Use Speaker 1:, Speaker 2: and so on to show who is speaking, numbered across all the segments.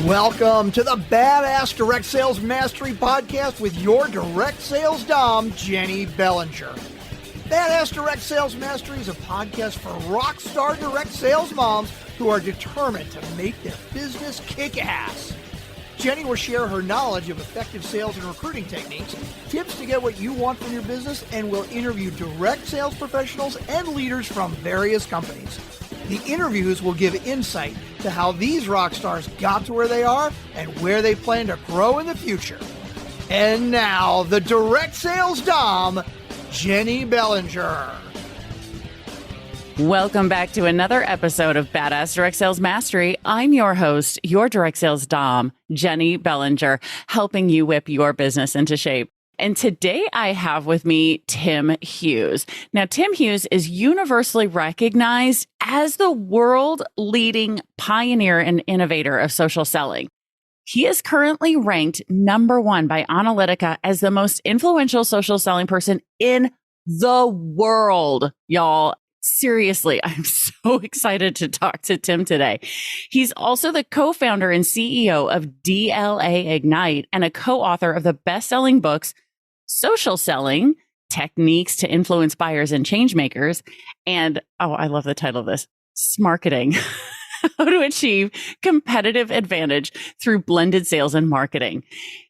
Speaker 1: Welcome to the Badass Direct Sales Mastery Podcast with your direct sales dom, Jenny Bellinger. Badass Direct Sales Mastery is a podcast for rock star direct sales moms who are determined to make their business kick ass. Jenny will share her knowledge of effective sales and recruiting techniques, tips to get what you want from your business, and will interview direct sales professionals and leaders from various companies. The interviews will give insight to how these rock stars got to where they are and where they plan to grow in the future. And now, the direct sales dom, Jenny Bellinger.
Speaker 2: Welcome back to another episode of Badass Direct Sales Mastery. I'm your host, your direct sales dom, Jenny Bellinger, helping you whip your business into shape. And today I have with me Tim Hughes. Now, Tim Hughes is universally recognized as the world-leading pioneer and innovator of social selling. He is currently ranked number one by Analytica as the most influential social selling person in the world, y'all. Seriously, I'm so excited to talk to Tim today. He's also the co-founder and CEO of DLA Ignite and a co-author of the best-selling books, Social Selling, Techniques to Influence Buyers and Changemakers, and, oh, I love the title of this, Smarketing, How to Achieve Competitive Advantage Through Blended Sales and Marketing.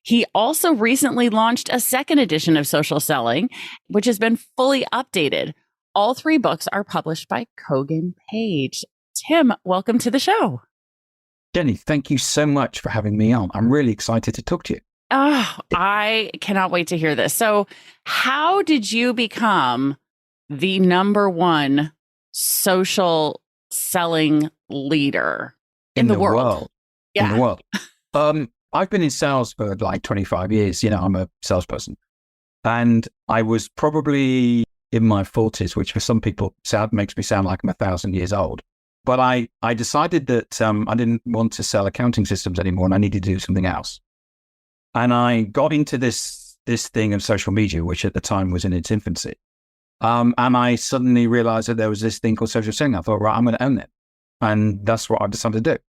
Speaker 2: He also recently launched a second edition of Social Selling, which has been fully updated. All three books are published by Kogan Page. Tim, welcome to the show.
Speaker 3: Jenny, thank you so much for having me on. I'm really excited to talk to you.
Speaker 2: Oh, I cannot wait to hear this. So how did you become the number one social selling leader in the world?
Speaker 3: Yeah. In the world. I've been in sales for like 25 years. You know, I'm a salesperson. And I was probably in my 40s, which for some people makes me sound like I'm 1,000 years old. But I decided that I didn't want to sell accounting systems anymore and I needed to do something else. And I got into this thing of social media, which at the time was in its infancy. And I suddenly realized that there was this thing called social selling. I thought, right, I'm going to own it. And that's what I decided to do.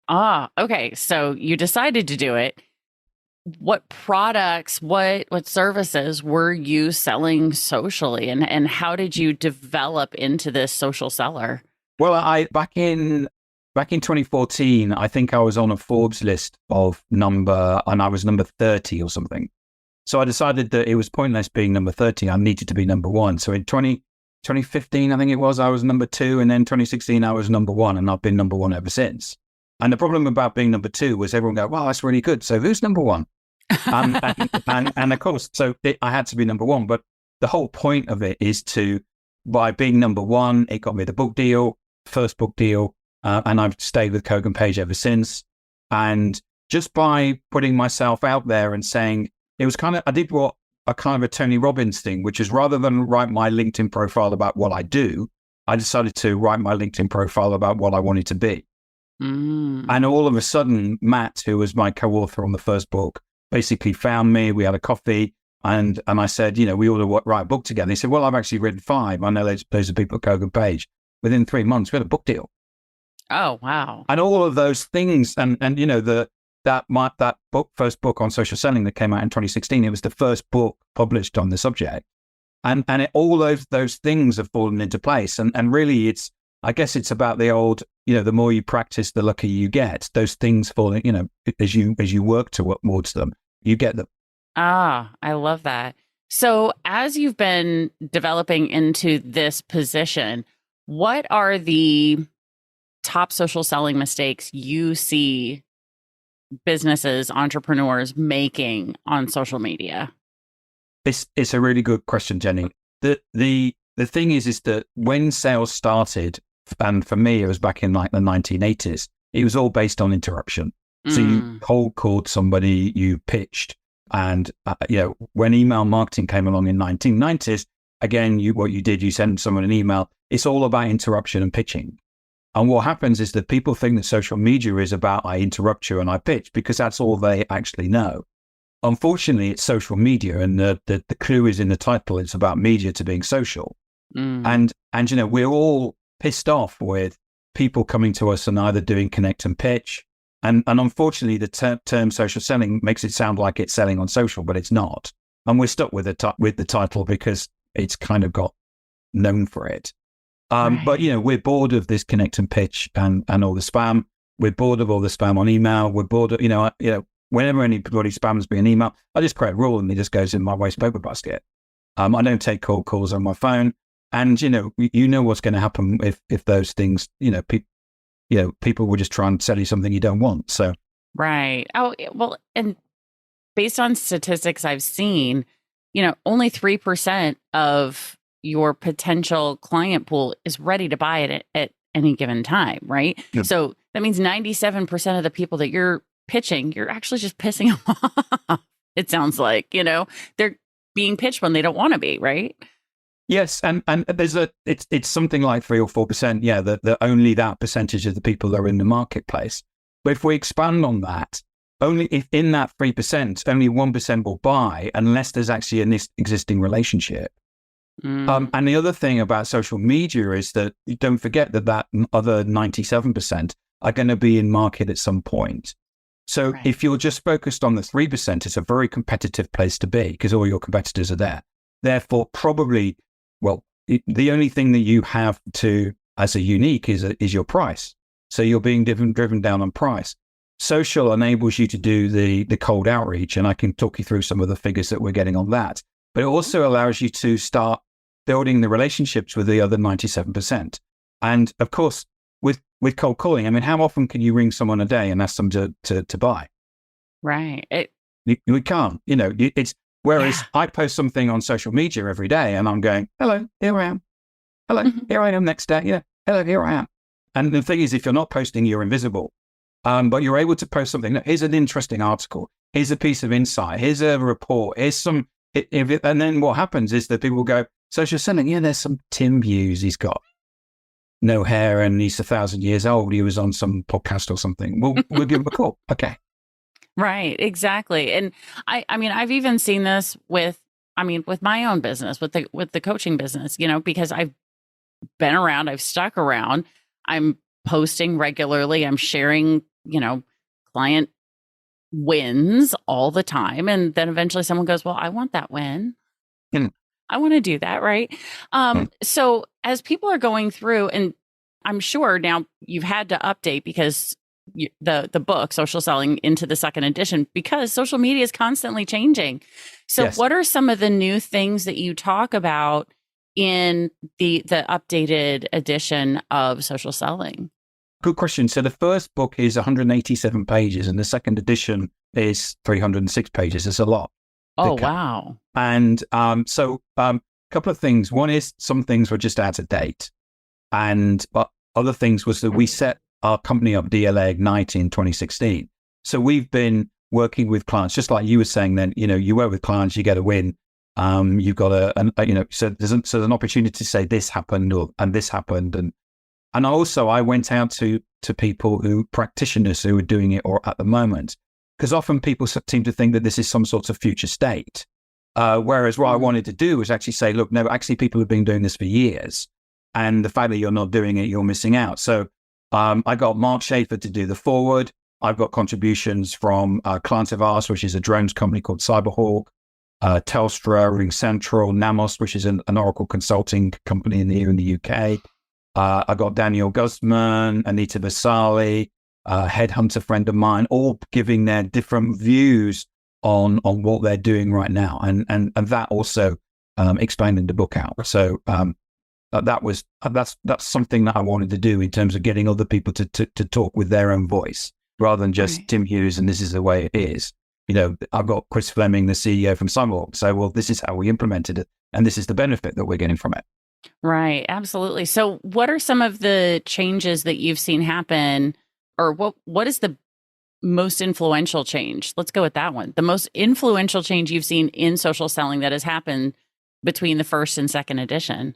Speaker 2: Ah, okay. So you decided to do it. What products, what services were you selling socially, and how did you develop into this social seller?
Speaker 3: Well, back in 2014, I think I was on a Forbes list and I was number 30 or something. So I decided that it was pointless being number 30. I needed to be number one. So in 2015, I think it was, I was number two, and then 2016, I was number one, and I've been number one ever since. And the problem about being number two was everyone go, wow, that's really good. So who's number one? and of course, I had to be number one. But the whole point of it is by being number one, it got me the book deal, first book deal, and I've stayed with Kogan Page ever since. And just by putting myself out there and saying, it was I did what a kind of a Tony Robbins thing, which is rather than write my LinkedIn profile about what I do, I decided to write my LinkedIn profile about what I wanted to be. And all of a sudden, Matt, who was my co-author on the first book, basically found me. We had a coffee and I said, you know, we ought to write a book together. He said, well, I've actually written 5. I know those are people at Kogan Page. Within 3 months, we had a book deal.
Speaker 2: Oh, wow. And
Speaker 3: all of those things. And you know, that first book on social selling that came out in 2016, it was the first book published on the subject. And all those things have fallen into place. And really I guess it's about the old, you know, the more you practice, the luckier you get. Those things fall, you know, as you work towards them, you get them.
Speaker 2: Ah, I love that. So as you've been developing into this position, what are the top social selling mistakes you see businesses, entrepreneurs making on social media?
Speaker 3: It's a really good question, Jenny. The thing is that when sales started, and for me, it was back in like the 1980s, it was all based on interruption. So you cold called somebody, you pitched, and you know, when email marketing came along in 1990s, again, you sent someone an email. It's all about interruption and pitching. And what happens is that people think that social media is about I interrupt you and I pitch because that's all they actually know. Unfortunately, it's social media, and the clue is in the title. It's about media to being social. And you know, we're all pissed off with people coming to us and either doing connect and pitch, And unfortunately, the term social selling makes it sound like it's selling on social, but it's not. And we're stuck with the title because it's kind of got known for it.
Speaker 2: Right.
Speaker 3: But, we're bored of this connect and pitch and all the spam. We're bored of all the spam on email. We're bored of, whenever anybody spams me an email, I just create a rule and it just goes in my waste paper basket. I don't take cold calls on my phone. And, you know what's going to happen if those things, people will just try and sell you something you don't want. So.
Speaker 2: Right. Oh, well, and based on statistics I've seen, only 3% of your potential client pool is ready to buy it at any given time, right?
Speaker 3: Yeah.
Speaker 2: So that means 97% of the people that you're pitching, you're actually just pissing them off. It sounds like, they're being pitched when they don't want to be, right?
Speaker 3: Yes, and there's it's something like 3 or 4%. Yeah, that only that percentage of the people that are in the marketplace. But if we expand on that, only if in that 3%, only 1% will buy unless there's actually an existing relationship. And the other thing about social media is that you don't forget that other 97% are going to be in market at some point. So
Speaker 2: Right.
Speaker 3: if you're just focused on the 3%, it's a very competitive place to be because all your competitors are there. Therefore, probably, the only thing that you have to as a unique is your price. So you're being driven down on price. Social enables you to do the cold outreach, and I can talk you through some of the figures that we're getting on that. But it also allows you to start building the relationships with the other 97%. And of course, with cold calling, I mean, how often can you ring someone a day and ask them to buy?
Speaker 2: Right.
Speaker 3: We can't, it's, whereas I post something on social media every day and I'm going, hello, here I am. Hello, here I am next day. Yeah. Hello, here I am. And the thing is, if you're not posting, you're invisible. But you're able to post something. Here's an interesting article. Here's a piece of insight. Here's a report. Here's some, and then what happens is that people go, social selling. Yeah, there's some Tim Hughes. He's got no hair and he's 1,000 years old. He was on some podcast or something. We'll give him a call. Okay.
Speaker 2: Right, exactly. And I mean, I've even seen this with my own business, with the coaching business, because I've been around, I've stuck around, I'm posting regularly, I'm sharing, client wins all the time. And then eventually someone goes, well, I want that win. I want to do that. Right. So as people are going through, and I'm sure now you've had to update because the book Social Selling into the second edition, because social media is constantly changing. So
Speaker 3: Yes.
Speaker 2: What are some of the new things that you talk about in the updated edition of Social Selling?
Speaker 3: Good question. So the first book is 187 pages and the second edition is 306 pages. It's a lot.
Speaker 2: Oh, wow.
Speaker 3: And so a couple of things. One is some things were just out of date. But other things was that we set our company up, DLA Ignite, in 2016. So we've been working with clients, just like you were saying then, you work with clients, you get a win. You've got so there's an opportunity to say this happened and this happened. And also I went out to people practitioners who are doing it or at the moment, because often people seem to think that this is some sort of future state. Whereas what I wanted to do was actually say, look, no, actually people have been doing this for years. And the fact that you're not doing it, you're missing out. So I got Mark Schaefer to do the forward. I've got contributions from clients of ours, which is a drones company called Cyberhawk, Telstra, RingCentral, Namos, which is an Oracle consulting company here in the UK. I got Daniel Guzman, Anita Vasali, a headhunter friend of mine, all giving their different views on what they're doing right now. And that also explained in the book out. So that's something that I wanted to do in terms of getting other people to talk with their own voice rather than just Tim Hughes and this is the way it is. I've got Chris Fleming, the CEO from Cyberhawk, say, well, this is how we implemented it and this is the benefit that we're getting from it.
Speaker 2: Right. Absolutely. So what are some of the changes that you've seen happen, or what is the most influential change? Let's go with that one. The most influential change you've seen in social selling that has happened between the first and second edition?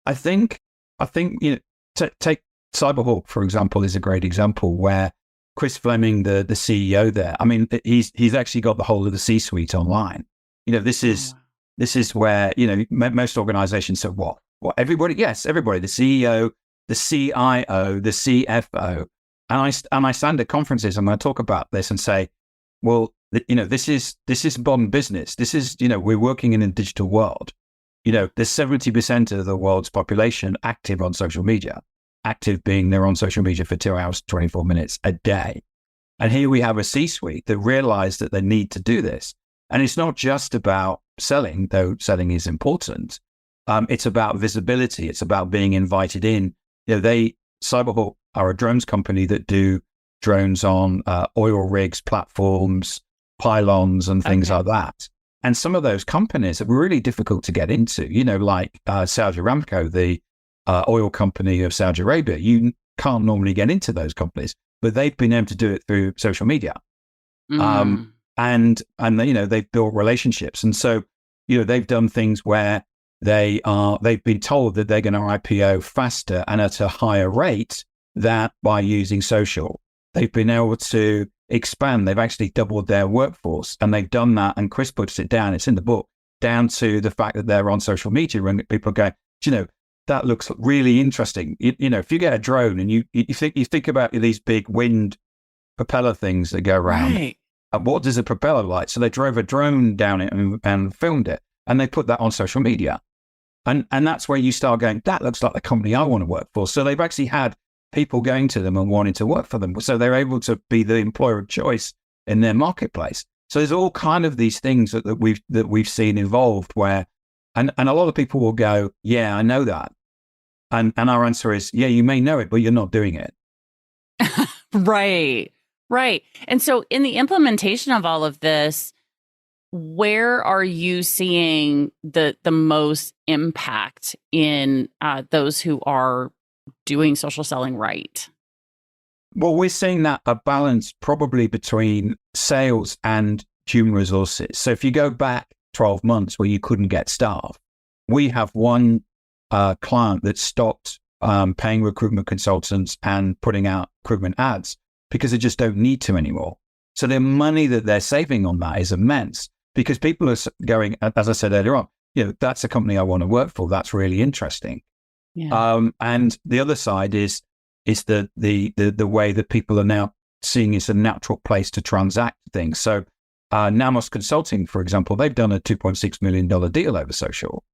Speaker 3: I think take Cyberhawk, for example, is a great example where Chris Fleming, the CEO there, I mean, he's actually got the whole of the C-suite online. This is where, most organizations say, what everybody, yes, everybody, the CEO, the CIO, the CFO, And I stand at conferences and I talk about this and say, well, this is modern business. This is, we're working in a digital world. There's 70% of the world's population active on social media. Active being they're on social media for 2 hours, 24 minutes a day. And here we have a C-suite that realized that they need to do this. And it's not just about selling, though selling is important. It's about visibility. It's about being invited in. Cyberhawk are a drones company that do drones on oil rigs, platforms, pylons, and things like that. And some of those companies are really difficult to get into, like Saudi Aramco, the oil company of Saudi Arabia. You can't normally get into those companies, but they've been able to do it through social media. And they've built relationships. And so, they've done things where they've been told that they're going to IPO faster and at a higher rate than by using social. They've been able to expand. They've actually doubled their workforce, and they've done that. And Chris puts it down. It's in the book, down to the fact that they're on social media, and people go, that looks really interesting. If you get a drone and you think about these big wind propeller things that go around,
Speaker 2: right.
Speaker 3: What does a propeller like? So they drove a drone down it and filmed it, and they put that on social media, and that's where you start going, that looks like the company I want to work for. So they've actually had people going to them and wanting to work for them. So they're able to be the employer of choice in their marketplace. So there's all kind of these things that we've seen evolved where, and a lot of people will go, yeah, I know that. And our answer is, yeah, you may know it, but you're not doing it.
Speaker 2: Right. And so in the implementation of all of this, where are you seeing the most impact in those who are doing social selling right?
Speaker 3: Well, we're seeing that a balance probably between sales and human resources. So if you go back 12 months where you couldn't get staff, we have one client that stopped paying recruitment consultants and putting out recruitment ads because they just don't need to anymore. So the money that they're saving on that is immense because people are going, as I said earlier on, that's a company I want to work for. That's really interesting. Yeah. And the other side is the way that people are now seeing it's a natural place to transact things. So Namos Consulting, for example, they've done a $2.6 million deal over social.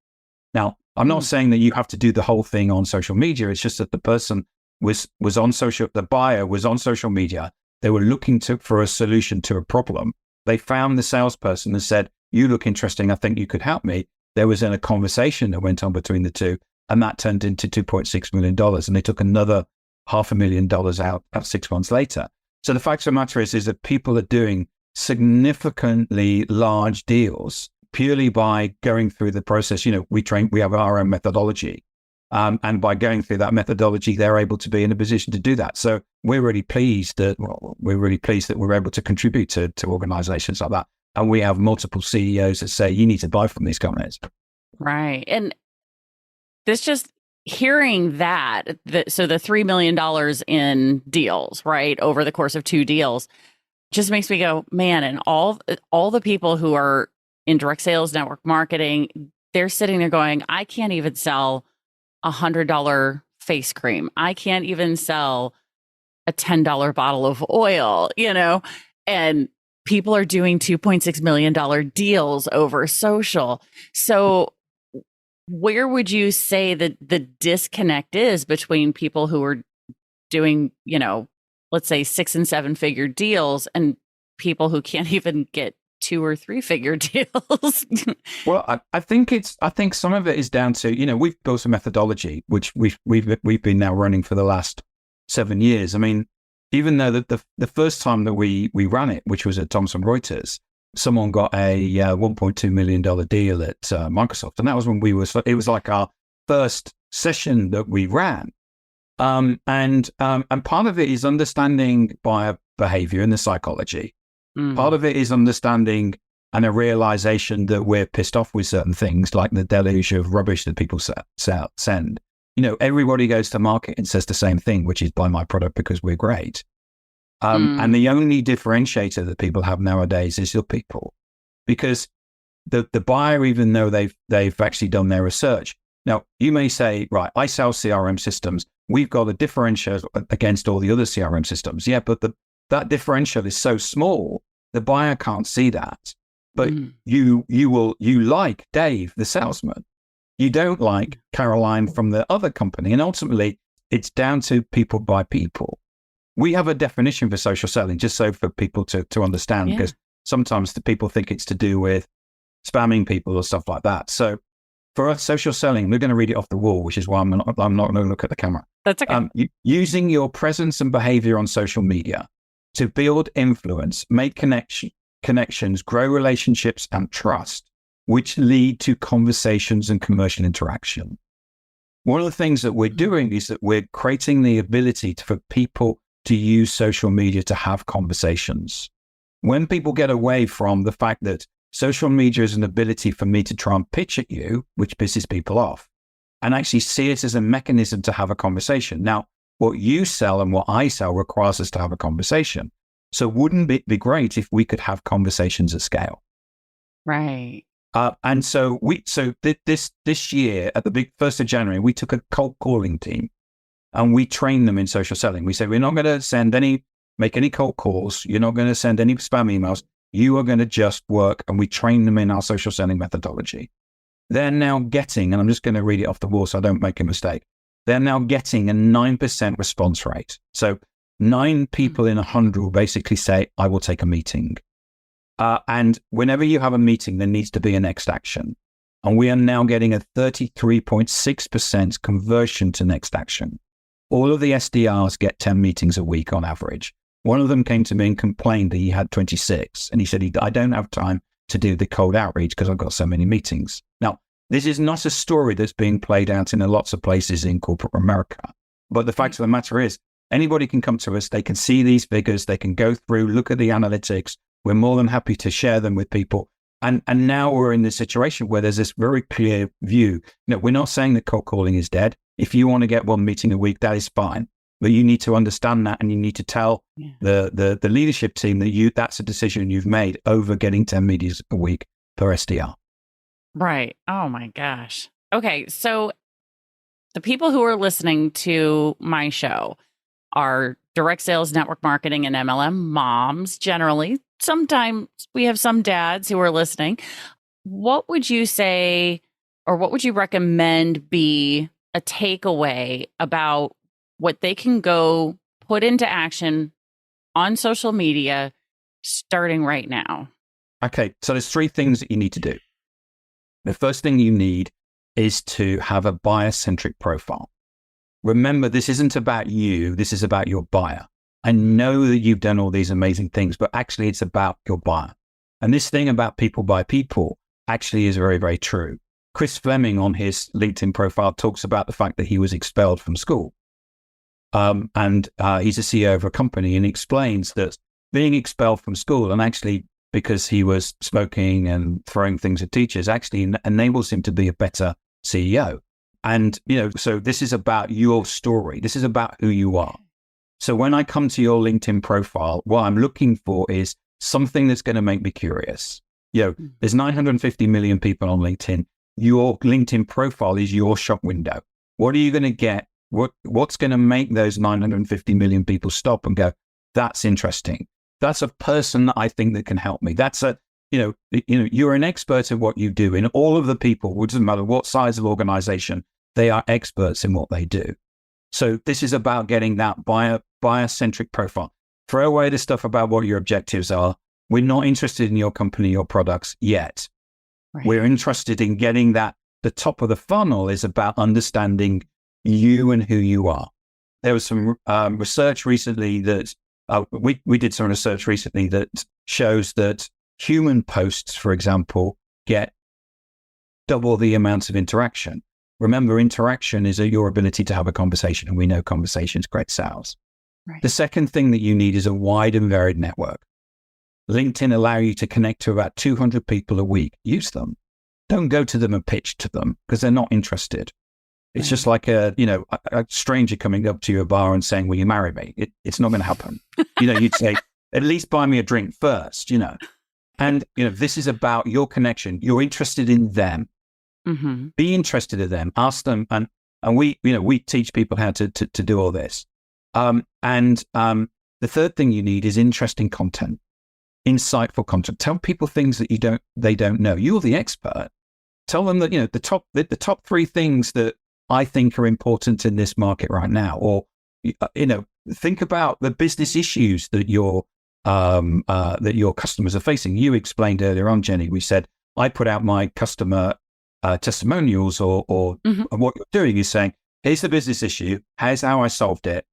Speaker 3: Now, I'm not saying that you have to do the whole thing on social media. It's just that the person was on social, the buyer was on social media. They were looking for a solution to a problem. They found the salesperson and said, you look interesting. I think you could help me. There was a conversation that went on between the two, and that turned into $2.6 million. And they took another $500,000 out 6 months later. So the fact of the matter is that people are doing significantly large deals purely by going through the process. We have our own methodology. And by going through that methodology, they're able to be in a position to do that. So we're really pleased that we're able to contribute to organizations like that. And we have multiple CEOs that say, you need to buy from these companies.
Speaker 2: Right. And this just hearing that, so the $3 million in deals, right, over the course of 2 deals, just makes me go, man, and all the people who are in direct sales, network marketing, they're sitting there going, I can't even sell $100 face cream. I can't even sell a $10 bottle of oil, and people are doing $2.6 million deals over social. So where would you say that the disconnect is between people who are doing, let's say 6 and 7 figure deals and people who can't even get 2 or 3 figure deals?
Speaker 3: Well, I think some of it is down to, we've built a methodology, which we've been now running for the last 7 years. I mean, even though the first time that we ran it, which was at Thomson Reuters, someone got a $1.2 million deal at Microsoft. And that was when it was like our first session that we ran. And part of it is understanding buyer behavior and the psychology. Part of it is understanding and a realization that we're pissed off with certain things, like the deluge of rubbish that people send. Everybody goes to market and says the same thing, which is buy my product because we're great. And the only differentiator that people have nowadays is your people, because the buyer, even though they've actually done their research. Now, you may say, right, I sell CRM systems. we've got a differential against all the other CRM systems. Yeah, but that differential is so small, the buyer can't see that. But you like Dave, the salesman. You don't like Caroline from the other company. And ultimately, it's down to people by people. We have a definition for social selling, just so for people to understand, because sometimes the people think it's to do with spamming people or stuff like that. So for us, social selling, we're going to read it off the wall, which is why I'm not going to look at the camera.
Speaker 2: That's okay.
Speaker 3: Using your presence and behavior on social media to build influence, make connections, grow relationships and trust, which lead to conversations and commercial interaction. One of the things that we're doing is that we're creating the ability for people to use social media to have conversations. When people get away from the fact that social media is an ability for me to try and pitch at you, which pisses people off, and actually see it as a mechanism to have a conversation. Now, what you sell and what I sell requires us to have a conversation. So wouldn't it be great if we could have conversations at scale?
Speaker 2: Right.
Speaker 3: And so this year at the big 1st of January, we took a cold calling team and we trained them in social selling. We said, we're not going to make any cold calls. You're not going to send any spam emails. You are going to just work. And we train them in our social selling methodology. They're now getting, and I'm just going to read it off the wall so I don't make a mistake. They're now getting a 9% response rate. So 9 people in 100 will basically say, I will take a meeting. And whenever you have a meeting, there needs to be a next action. And we are now getting a 33.6% conversion to next action. All of the SDRs get 10 meetings a week on average. One of them came to me and complained that he had 26. And he said, I don't have time to do the cold outreach because I've got so many meetings. Now, this is not a story that's being played out in lots of places in corporate America. But the fact of the matter is, anybody can come to us. They can see these figures. They can go through, look at the analytics. We're more than happy to share them with people. And now we're in this situation where there's this very clear view. We're not saying that cold calling is dead. If you want to get 1 meeting a week, that is fine. But you need to understand that, and you need to tell the leadership team that that's a decision you've made over getting 10 meetings a week per SDR.
Speaker 2: Right. Oh my gosh. Okay. So the people who are listening to my show are direct sales, network marketing, and MLM moms generally. Sometimes we have some dads who are listening. What would you say, or what would you recommend be a takeaway about what they can go put into action on social media starting right now?
Speaker 3: Okay, so there's 3 things that you need to do. The first thing you need is to have a buyer-centric profile. Remember, this isn't about you. This is about your buyer. I know that you've done all these amazing things, but actually it's about your buyer. And this thing about people by people actually is very, very true. Chris Fleming on his LinkedIn profile talks about the fact that he was expelled from school. And he's a CEO of a company, and he explains that being expelled from school, and actually because he was smoking and throwing things at teachers, actually enables him to be a better CEO. And, so this is about your story. This is about who you are. So when I come to your LinkedIn profile, what I'm looking for is something that's going to make me curious. There's 950 million people on LinkedIn. Your LinkedIn profile is your shop window. What are you going to get? What's going to make those 950 million people stop and go, that's interesting. That's a person that I think that can help me. That's you're an expert in what you do. In all of the people, it doesn't matter what size of organization, they are experts in what they do. So this is about getting that buyer-centric profile. Throw away the stuff about what your objectives are. We're not interested in your company or products yet. Right. We're interested in getting that. The top of the funnel is about understanding you and who you are. There was some research recently that we did some research recently that shows that human posts, for example, get double the amount of interaction. Remember, interaction is your ability to have a conversation, and we know conversations create sales. Right. The second thing that you need is a wide and varied network. LinkedIn allow you to connect to about 200 people a week. Use them. Don't go to them and pitch to them because they're not interested. It's just like a stranger coming up to your bar and saying, will you marry me? It's not going to happen. You'd say, at least buy me a drink first, And, this is about your connection. You're interested in them. Mm-hmm. Be interested in them. Ask them. And And we teach people how to do all this. The third thing you need is interesting content, insightful content. Tell people things that they don't know. You're the expert. Tell them that, the top three things that I think are important in this market right now, or, think about the business issues that your customers are facing. You explained earlier on, Jenny, we said, I put out my customer testimonials or and what you're doing is saying, here's the business issue, here's how I solved it,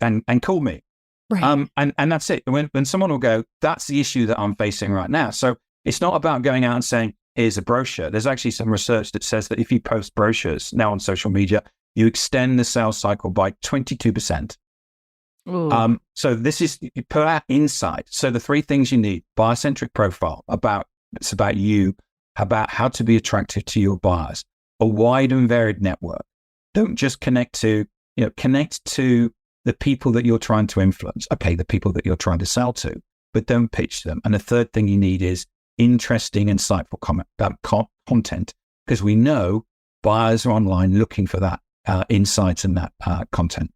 Speaker 3: and call me.
Speaker 2: Right.
Speaker 3: And that's it. When someone will go, that's the issue that I'm facing right now. So it's not about going out and saying, here's a brochure. There's actually some research that says that if you post brochures now on social media, you extend the sales cycle by 22%. So this is, you put out insight. So the three things you need: buyer-centric profile, it's about you, about how to be attractive to your buyers, a wide and varied network. Don't just connect to the people that you're trying to influence. Okay, the people that you're trying to sell to, but don't pitch them. And the third thing you need is interesting, insightful content, because we know buyers are online looking for that insights and that content.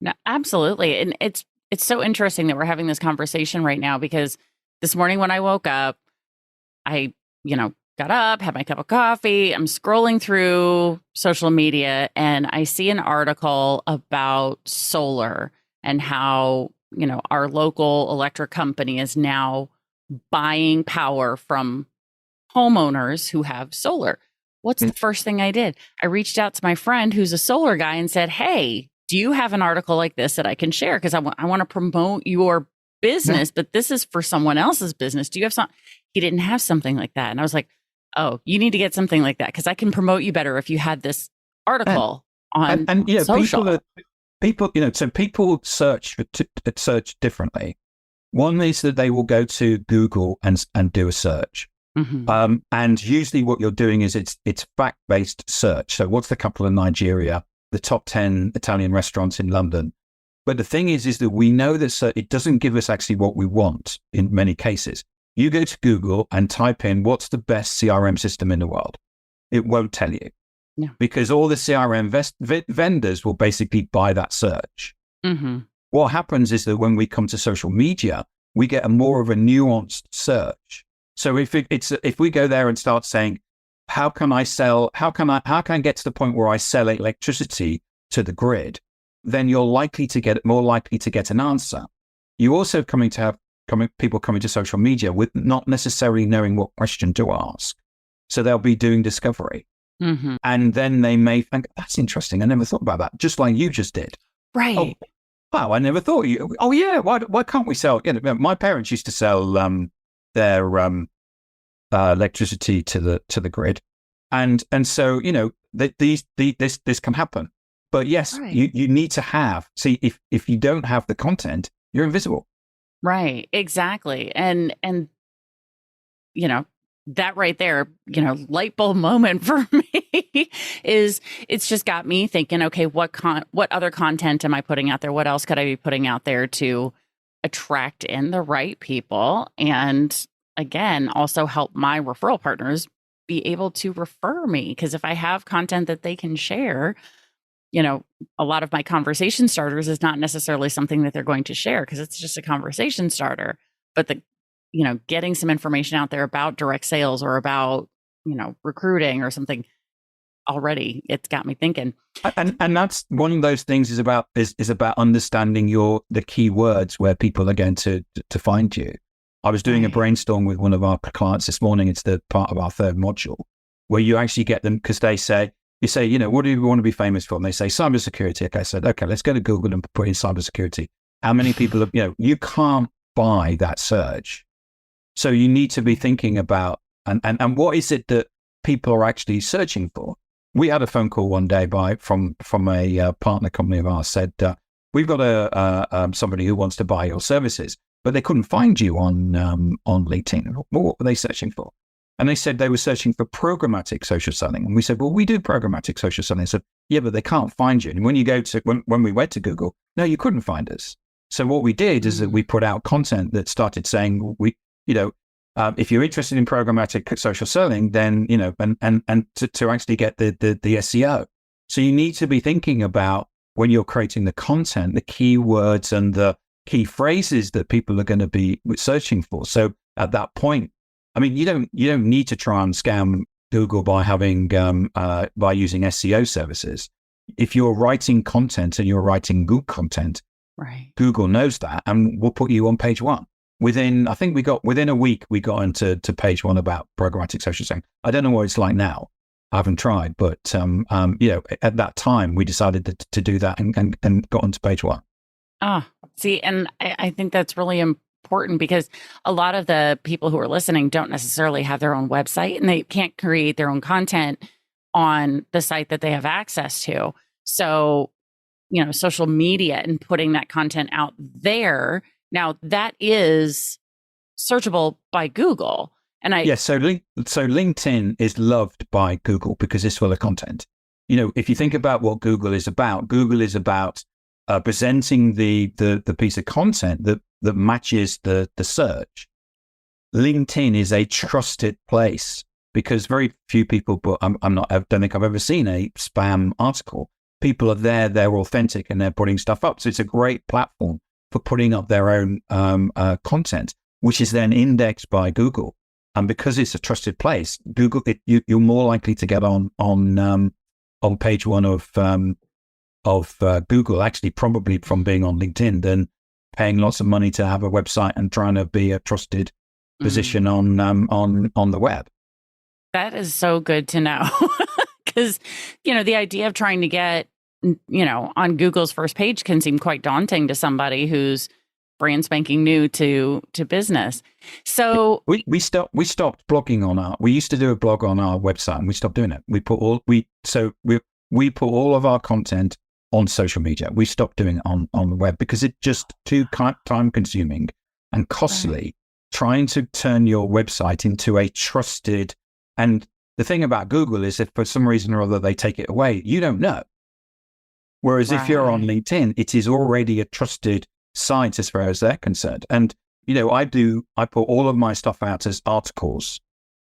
Speaker 2: No, absolutely. And it's so interesting that we're having this conversation right now, because this morning when I woke up, I, got up, had my cup of coffee, I'm scrolling through social media, and I see an article about solar and how, our local electric company is now buying power from homeowners who have solar. What's the first thing I did? I reached out to my friend who's a solar guy and said, hey, do you have an article like this that I can share? Because I want to promote your business, but this is for someone else's business. Do you have some? He didn't have something like that. And I was like, oh, you need to get something like that, because I can promote you better if you had this article on social. People search differently. One is that they will go to Google and do a search. And usually what you're doing is it's fact-based search. So what's the capital of Nigeria? The top 10 Italian restaurants in London. But the thing is that we know that it doesn't give us actually what we want in many cases. You go to Google and type in, what's the best CRM system in the world? It won't tell you. Yeah. Because all the CRM vendors will basically buy that search. What happens is that when we come to social media, we get more of a nuanced search. So if we go there and start saying, how can I get to the point where I sell electricity to the grid? Then you're more likely to get an answer. You also people coming to social media with not necessarily knowing what question to ask. So they'll be doing discovery. And then they may think, that's interesting, I never thought about that, just like you just did. Right.
Speaker 3: Oh, wow, I never thought you. Oh yeah, why can't we sell? My parents used to sell their electricity to the grid, and so this can happen. But yes, right. you need to have. See, if you don't have the content, you're invisible.
Speaker 2: Right. Exactly. And that right there, light bulb moment for me is, it's just got me thinking, okay, what other content am I putting out there? What else could I be putting out there to attract in the right people? And again, also help my referral partners be able to refer me. Because if I have content that they can share, a lot of my conversation starters is not necessarily something that they're going to share because it's just a conversation starter. But getting some information out there about direct sales or about, recruiting or something, already it's got me thinking.
Speaker 3: And that's one of those things is about understanding the keywords where people are going to find you. I was doing a brainstorm with one of our clients this morning. It's the part of our third module where you actually get them because you say, what do you want to be famous for? And they say cybersecurity. Okay, I said, okay, let's go to Google and put in cybersecurity. How many people have, you can't buy that search. So you need to be thinking about, and what is it that people are actually searching for? We had a phone call one day from a partner company of ours said, we've got somebody who wants to buy your services, but they couldn't find you on LinkedIn. What were they searching for? And they said they were searching for programmatic social selling. And we said, well, we do programmatic social selling. They said, yeah, but they can't find you. And when you go to, when we went to Google, no, you couldn't find us. So what we did is that we put out content that started saying, if you're interested in programmatic social selling, then, and to actually get the SEO. So you need to be thinking about, when you're creating the content, the keywords and the key phrases that people are going to be searching for. So at that point, I mean, you don't need to try and scam Google by by using SEO services. If you're writing content and you're writing good content,
Speaker 2: right,
Speaker 3: Google knows that and will put you on page one. Within a week, we got into page one about programmatic social selling. I don't know what it's like now. I haven't tried, but at that time we decided to do that and got onto page one.
Speaker 2: See, and I think that's really important, because a lot of the people who are listening don't necessarily have their own website, and they can't create their own content on the site that they have access to. So, social media and putting that content out there, now that is searchable by Google. And
Speaker 3: so LinkedIn is loved by Google because it's full of content. If you think about what Google is about presenting the piece of content that matches the search. LinkedIn is a trusted place because very few people, but I don't think I've ever seen a spam article. People are there, they're authentic, and they're putting stuff up. So it's a great platform for putting up their own content, which is then indexed by Google. And because it's a trusted place, Google, you're more likely to get on page one of Google, actually, probably from being on LinkedIn, than paying lots of money to have a website and trying to be a trusted position on the web.
Speaker 2: That is so good to know, because the idea of trying to get on Google's first page can seem quite daunting to somebody who's brand spanking new to business. So
Speaker 3: we stopped blogging we used to do a blog on our website, and we stopped doing it. We put all of our content on social media. We stopped doing it on the web because it's just too time consuming and costly, trying to turn your website into a trusted. And the thing about Google is, if for some reason or other they take it away, you don't know. Whereas if you're on LinkedIn, it is already a trusted site as far as they're concerned. And, I put all of my stuff out as articles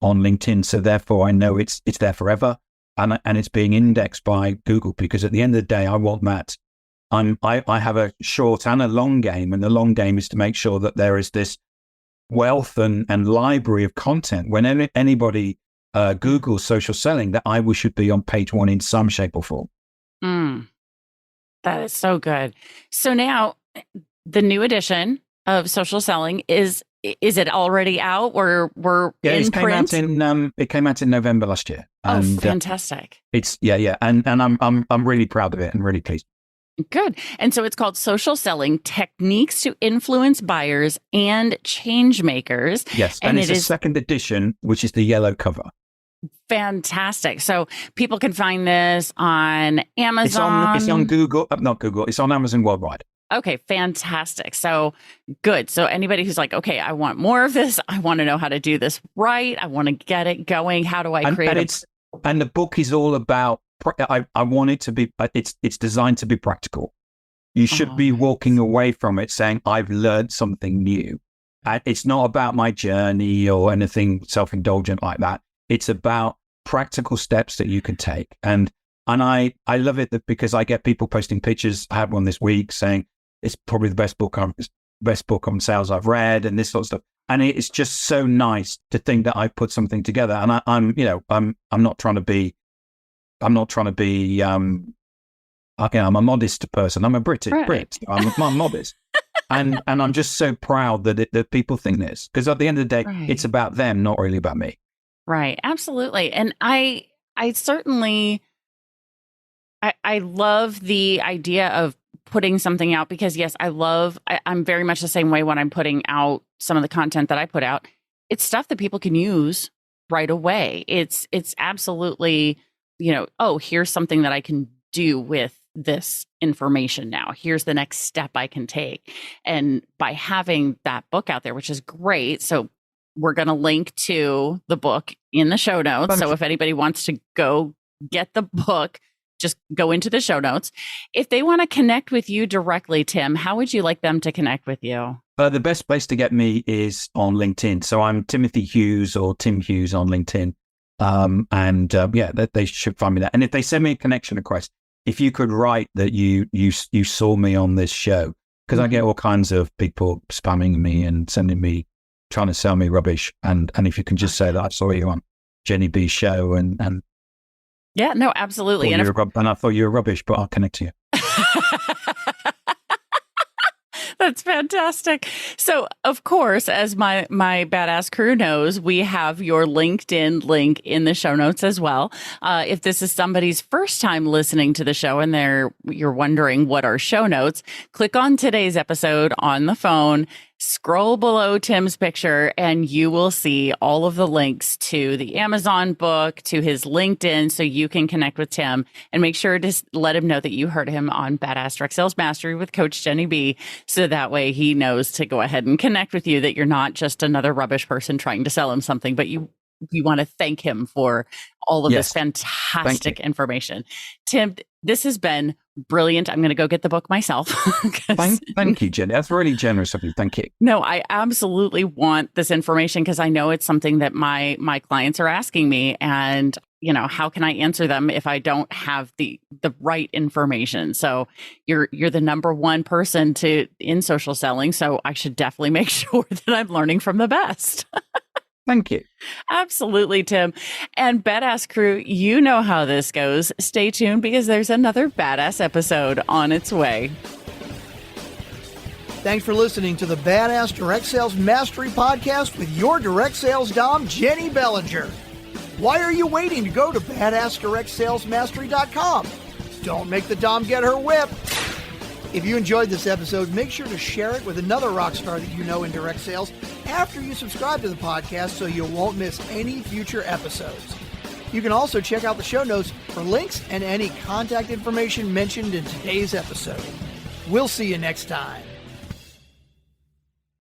Speaker 3: on LinkedIn. So therefore I know it's there forever. And it's being indexed by Google, because at the end of the day, I want that. I have a short and a long game, and the long game is to make sure that there is this wealth and library of content. When anybody Googles social selling, that I should be on page one in some shape or form.
Speaker 2: That is so good. So now the new edition of social selling is it already out? We're in print?
Speaker 3: It came out in November last year. And,
Speaker 2: fantastic!
Speaker 3: It's and I'm really proud of it and really pleased.
Speaker 2: Good. And so it's called Social Selling: Techniques to Influence Buyers and Changemakers.
Speaker 3: Yes, and it's a second edition, which is the yellow cover.
Speaker 2: Fantastic. So people can find this on Amazon.
Speaker 3: It's on Google, not Google. It's on Amazon worldwide.
Speaker 2: Okay, fantastic. So good. So anybody who's like, okay, I want more of this. I want to know how to do this right. I want to get it going. How do I create it?
Speaker 3: And the book is all about, I want it to be, it's designed to be practical. You should be walking away from it saying, I've learned something new. It's not about my journey or anything self-indulgent like that. It's about practical steps that you can take. And I love it because I get people posting pictures. I had one this week saying it's probably the best book on sales I've read, and this sort of stuff. And it's just so nice to think that I put something together. And I'm not trying to be, I'm a modest person. I'm a Brit. I'm modest. And I'm just so proud that people think this, because at the end of the day, it's about them, not really about me.
Speaker 2: Right. Absolutely. And I certainly, I love the idea of putting something out, because yes, I'm very much the same way when I'm putting out some of the content that I put out. It's stuff that people can use right away. It's absolutely, here's something that I can do with this information now. Here's the next step I can take. And by having that book out there, which is great. So we're going to link to the book in the show notes. So if anybody wants to go get the book, just go into the show notes. If they want to connect with you directly, Tim, how would you like them to connect with you?
Speaker 3: The best place to get me is on LinkedIn. So I'm Timothy Hughes or Tim Hughes on LinkedIn. They should find me there. And if they send me a connection request, if you could write that you saw me on this show, because I get all kinds of people spamming me and sending me, trying to sell me rubbish. And if you can just say that I saw you on Jenny B's show and
Speaker 2: yeah, no, absolutely.
Speaker 3: And I thought you were rubbish, but I'll connect to you.
Speaker 2: That's fantastic. So, of course, as my badass crew knows, we have your LinkedIn link in the show notes as well. If this is somebody's first time listening to the show and you're wondering what are show notes, click on today's episode on the phone, scroll below Tim's picture, and you will see all of the links to the Amazon book, to his LinkedIn, so you can connect with Tim and make sure to let him know that you heard him on Badass Direct Sales Mastery with Coach Jenny B. So that way he knows to go ahead and connect with you, that you're not just another rubbish person trying to sell him something, but you want to thank him for all of this fantastic information. Tim, this has been brilliant. I'm going to go get the book myself.
Speaker 3: Thank you, Jenny. That's really generous of you. Thank you.
Speaker 2: No, I absolutely want this information because I know it's something that my clients are asking me, and how can I answer them if I don't have the right information? So you're the number one person in social selling, so I should definitely make sure that I'm learning from the best.
Speaker 3: Thank you.
Speaker 2: Absolutely, Tim. And Badass Crew, you know how this goes. Stay tuned because there's another badass episode on its way.
Speaker 1: Thanks for listening to the Badass Direct Sales Mastery Podcast with your direct sales dom, Jenny Bellinger. Why are you waiting to go to badassdirectsalesmastery.com? Don't make the dom get her whip. If you enjoyed this episode, make sure to share it with another rock star that you know in direct sales after you subscribe to the podcast so you won't miss any future episodes. You can also check out the show notes for links and any contact information mentioned in today's episode. We'll see you next time.